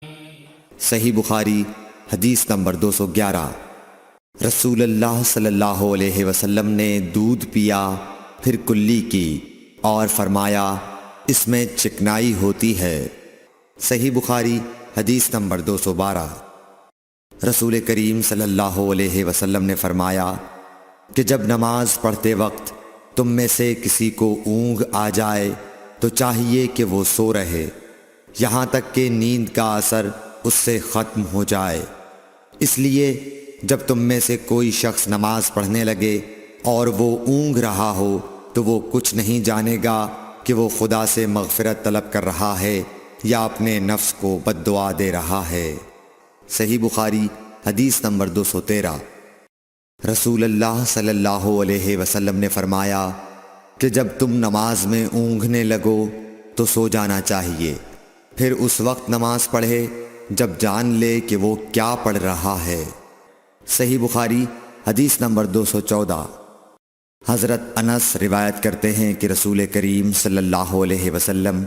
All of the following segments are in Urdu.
صحیح بخاری حدیث نمبر 211۔ رسول اللہ صلی اللہ علیہ وسلم نے دودھ پیا، پھر کلی کی اور فرمایا اس میں چکنائی ہوتی ہے۔ صحیح بخاری حدیث نمبر 212۔ رسول کریم صلی اللہ علیہ وسلم نے فرمایا کہ جب نماز پڑھتے وقت تم میں سے کسی کو اونگ آ جائے تو چاہیے کہ وہ سو رہے یہاں تک کہ نیند کا اثر اس سے ختم ہو جائے۔ اس لیے جب تم میں سے کوئی شخص نماز پڑھنے لگے اور وہ اونگ رہا ہو تو وہ کچھ نہیں جانے گا کہ وہ خدا سے مغفرت طلب کر رہا ہے یا اپنے نفس کو بد دعا دے رہا ہے۔ صحیح بخاری حدیث نمبر 213۔ رسول اللہ صلی اللہ علیہ وسلم نے فرمایا کہ جب تم نماز میں اونگنے لگو تو سو جانا چاہیے، پھر اس وقت نماز پڑھے جب جان لے کہ وہ کیا پڑھ رہا ہے۔ صحیح بخاری حدیث نمبر 214۔ حضرت انس روایت کرتے ہیں کہ رسول کریم صلی اللہ علیہ وسلم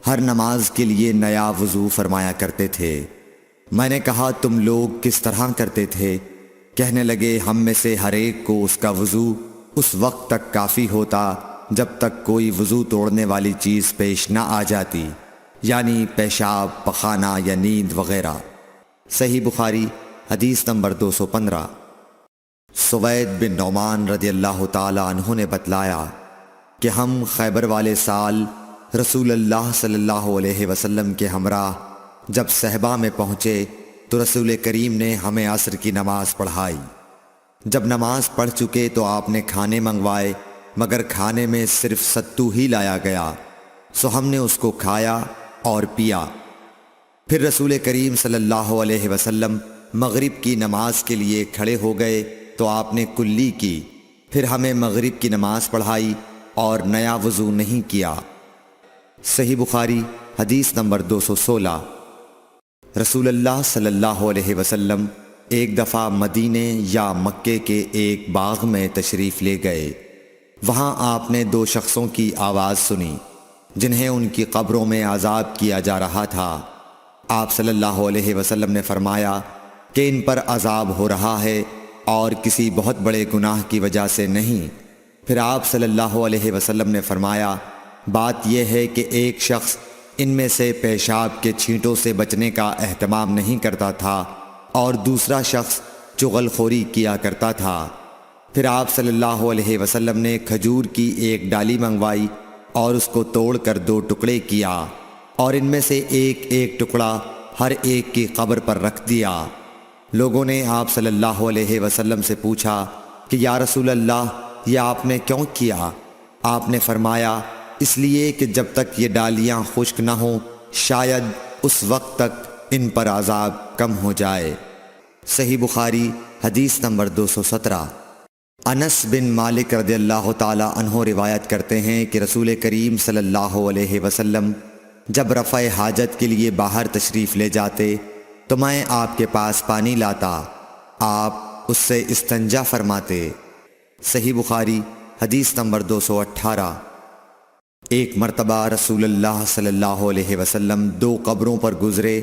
ہر نماز کے لیے نیا وضو فرمایا کرتے تھے۔ میں نے کہا تم لوگ کس طرح کرتے تھے؟ کہنے لگے ہم میں سے ہر ایک کو اس کا وضو اس وقت تک کافی ہوتا جب تک کوئی وضو توڑنے والی چیز پیش نہ آ جاتی، یعنی پیشاب، پخانہ یا نیند وغیرہ۔ صحیح بخاری حدیث نمبر 215۔ سوید بن نعمان رضی اللہ تعالی عنہ نے بتلایا کہ ہم خیبر والے سال رسول اللہ صلی اللہ علیہ وسلم کے ہمراہ جب صحبہ میں پہنچے تو رسول کریم نے ہمیں عصر کی نماز پڑھائی۔ جب نماز پڑھ چکے تو آپ نے کھانے منگوائے، مگر کھانے میں صرف ستو ہی لایا گیا، سو ہم نے اس کو کھایا اور پیا۔ پھر رسول کریم صلی اللہ علیہ وسلم مغرب کی نماز کے لیے کھڑے ہو گئے تو آپ نے کلی کی، پھر ہمیں مغرب کی نماز پڑھائی اور نیا وضو نہیں کیا۔ صحیح بخاری حدیث نمبر 216۔ رسول اللہ صلی اللہ علیہ وسلم ایک دفعہ مدینے یا مکے کے ایک باغ میں تشریف لے گئے۔ وہاں آپ نے دو شخصوں کی آواز سنی جنہیں ان کی قبروں میں عذاب کیا جا رہا تھا۔ آپ صلی اللہ علیہ وسلم نے فرمایا کہ ان پر عذاب ہو رہا ہے اور کسی بہت بڑے گناہ کی وجہ سے نہیں۔ پھر آپ صلی اللہ علیہ وسلم نے فرمایا بات یہ ہے کہ ایک شخص ان میں سے پیشاب کے چھینٹوں سے بچنے کا اہتمام نہیں کرتا تھا اور دوسرا شخص چغل خوری کیا کرتا تھا۔ پھر آپ صلی اللہ علیہ وسلم نے کھجور کی ایک ڈالی منگوائی اور اس کو توڑ کر دو ٹکڑے کیا اور ان میں سے ایک ایک ٹکڑا ہر ایک کی قبر پر رکھ دیا۔ لوگوں نے آپ صلی اللہ علیہ وسلم سے پوچھا کہ یا رسول اللہ یہ آپ نے کیوں کیا؟ آپ نے فرمایا اس لیے کہ جب تک یہ ڈالیاں خشک نہ ہوں شاید اس وقت تک ان پر عذاب کم ہو جائے۔ صحیح بخاری حدیث نمبر 217۔ انس بن مالک رضی اللہ تعالی عنہ روایت کرتے ہیں کہ رسول کریم صلی اللہ علیہ وسلم جب رفع حاجت کے لیے باہر تشریف لے جاتے تو میں آپ کے پاس پانی لاتا، آپ اس سے استنجا فرماتے۔ صحیح بخاری حدیث نمبر 218۔ ایک مرتبہ رسول اللہ صلی اللہ علیہ وسلم دو قبروں پر گزرے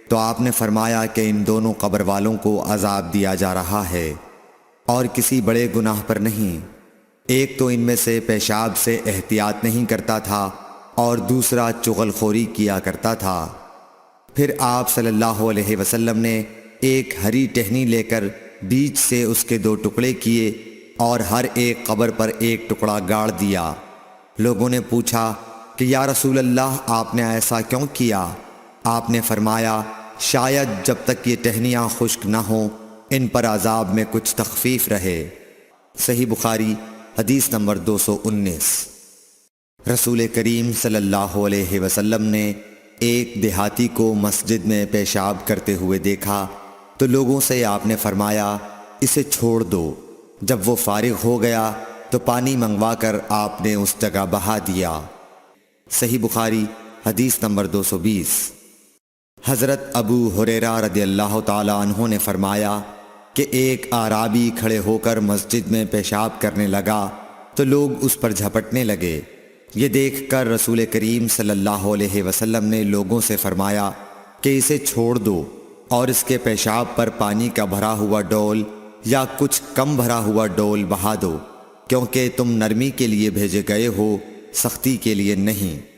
تو آپ نے فرمایا کہ ان دونوں قبر والوں کو عذاب دیا جا رہا ہے اور کسی بڑے گناہ پر نہیں۔ ایک تو ان میں سے پیشاب سے احتیاط نہیں کرتا تھا اور دوسرا چغل خوری کیا کرتا تھا۔ پھر آپ صلی اللہ علیہ وسلم نے ایک ہری ٹہنی لے کر بیچ سے اس کے دو ٹکڑے کیے اور ہر ایک قبر پر ایک ٹکڑا گاڑ دیا۔ لوگوں نے پوچھا کہ یا رسول اللہ آپ نے ایسا کیوں کیا؟ آپ نے فرمایا شاید جب تک یہ ٹہنیاں خشک نہ ہوں ان پر عذاب میں کچھ تخفیف رہے۔ صحیح بخاری حدیث نمبر 219۔ رسول کریم صلی اللہ علیہ وسلم نے ایک دیہاتی کو مسجد میں پیشاب کرتے ہوئے دیکھا تو لوگوں سے آپ نے فرمایا اسے چھوڑ دو۔ جب وہ فارغ ہو گیا تو پانی منگوا کر آپ نے اس جگہ بہا دیا۔ صحیح بخاری حدیث نمبر 220۔ حضرت ابو ہریرہ رضی اللہ تعالی عنہ نے فرمایا کہ ایک اعرابی کھڑے ہو کر مسجد میں پیشاب کرنے لگا تو لوگ اس پر جھپٹنے لگے۔ یہ دیکھ کر رسول کریم صلی اللہ علیہ وسلم نے لوگوں سے فرمایا کہ اسے چھوڑ دو اور اس کے پیشاب پر پانی کا بھرا ہوا ڈول یا کچھ کم بھرا ہوا ڈول بہا دو، کیونکہ تم نرمی کے لیے بھیجے گئے ہو، سختی کے لیے نہیں۔